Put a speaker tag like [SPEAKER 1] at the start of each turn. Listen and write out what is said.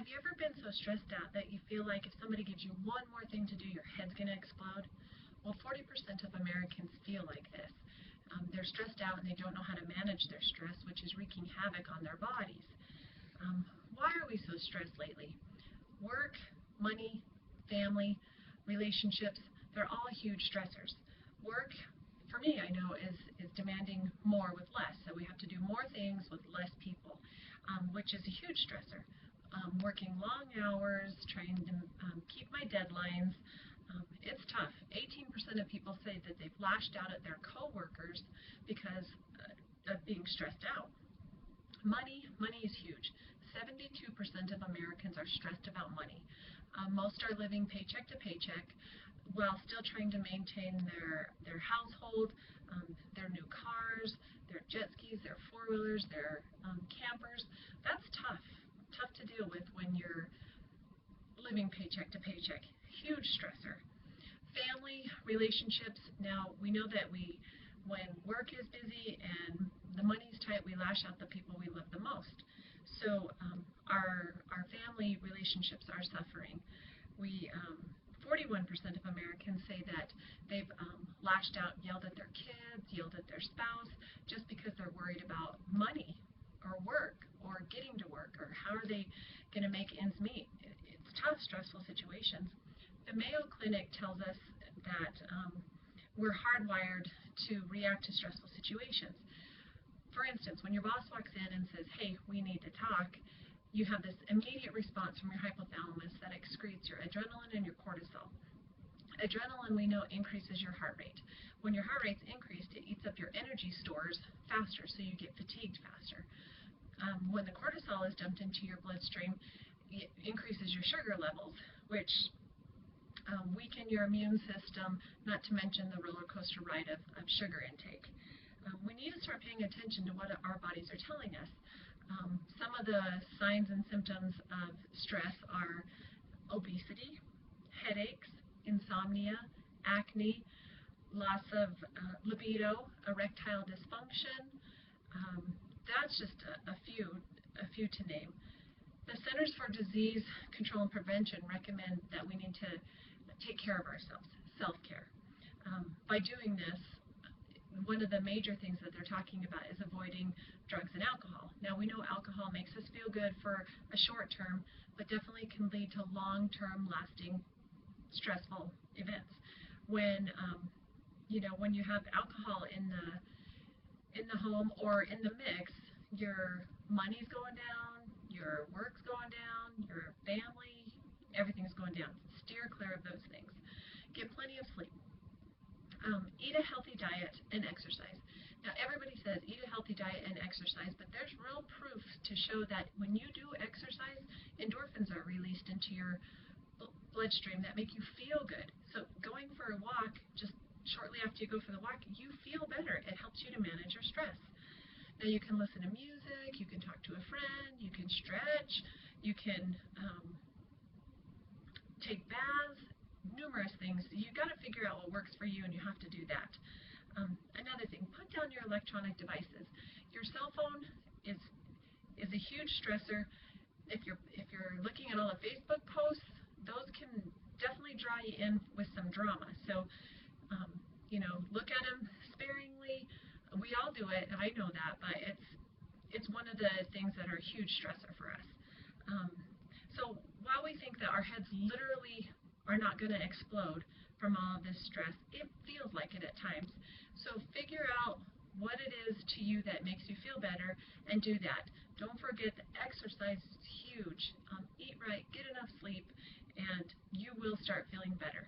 [SPEAKER 1] Have you ever been so stressed out that you feel like if somebody gives you one more thing to do, your head's going to explode? Well, 40% of Americans feel like this. They're stressed out and they don't know how to manage their stress, which is wreaking havoc on their bodies. Why are we so stressed lately? Work, money, family, relationships, they're all huge stressors. Work, for me, I know, is demanding more with less. So we have to do more things with less people, which is a huge stressor. Working long hours, trying to keep my deadlines. It's tough. 18% of people say that they've lashed out at their coworkers because of being stressed out. Money is huge. 72% of Americans are stressed about money. Most are living paycheck to paycheck while still trying to maintain their household, their new cars, their jet skis, their four-wheelers, their campers. That's tough to deal with when you're living paycheck to paycheck. Huge stressor. Family, relationships. Now, we know that when work is busy and the money's tight, we lash out the people we love the most. So our family relationships are suffering. 41% of Americans say that they've lashed out, yelled at their kids, yelled at their spouse, just because they're worried about money or work or getting to work or how are they going to make ends meet. It's tough, stressful situations. The Mayo Clinic tells us that we're hardwired to react to stressful situations. For instance, when your boss walks in and says, "Hey, we need to talk," you have this immediate response from your hypothalamus that excretes your adrenaline and your cortisol. Adrenaline, we know, increases your heart rate. When your heart rate's increased, it eats up your energy stores faster, so you get fatigued faster. When the cortisol is dumped into your bloodstream, it increases your sugar levels, which weaken your immune system, not to mention the roller coaster ride of sugar intake. We need to start paying attention to what our bodies are telling us. Some of the signs and symptoms of stress are obesity, headaches, insomnia, acne, loss of libido, erectile dysfunction. That's just a few to name. The Centers for Disease Control and Prevention recommend that we need to take care of ourselves, self-care. By doing this, one of the major things that they're talking about is avoiding drugs and alcohol. Now, we know alcohol makes us feel good for a short term, but definitely can lead to long-term lasting stressful events. When when you have alcohol in the home or in the mix, your money's going down, your work's going down, your family, everything's going down. Steer clear of those things. Get plenty of sleep. Eat a healthy diet and exercise. Now, everybody says eat a healthy diet and exercise, but there's real proof to show that when you do exercise, endorphins are released into your bloodstream that make you feel good. So going for a walk, just shortly after you go for the walk, you feel better. It helps you to manage your stress. Now, you can listen to music, you can talk to a friend, you can stretch, you can take baths, numerous things. You've got to figure out what works for you, and you have to do that. Another thing, put down your electronic devices. Your cell phone is a huge stressor. If you're looking at all the Facebook posts, those can definitely draw you in with some drama. So, look at them sparingly. We all do it, I know that, but it's one of the things that are a huge stressor for us. So while we think that our heads literally are not going to explode from all of this stress, it feels like it at times. So figure out what it is to you that makes you feel better and do that. Don't forget that exercise is huge. Eat right, get enough sleep, and you will start feeling better.